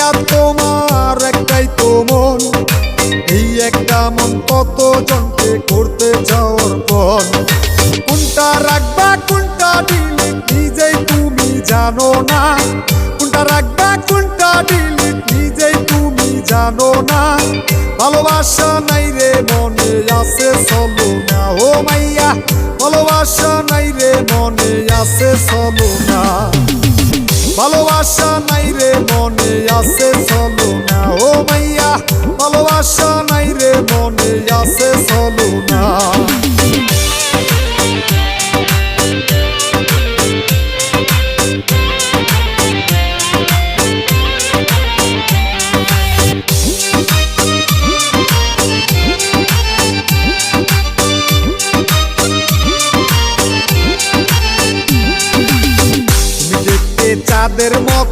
মাইয়া তোমার একটাই তো মন, এই একটা মন কত জনকে করতে যাওয়ার পর। কোনটা রাখবা কোনটা ডিলিট নিজেই তুমি জানো না, কোনটা রাখবা কোনটা ডিলিট নিজেই তুমি জানো না। ভালোবাসা নাই রে মনে আছে চলো না, ও মাইয়া ভালোবাসা নাই রে মনে আছে চলো না। ভালোবাসা নাই রে মনে আছে চলো না, ও মাইয়া ভালোবাসা নাই রে মনে আছে চলো না। চাঁদের মতো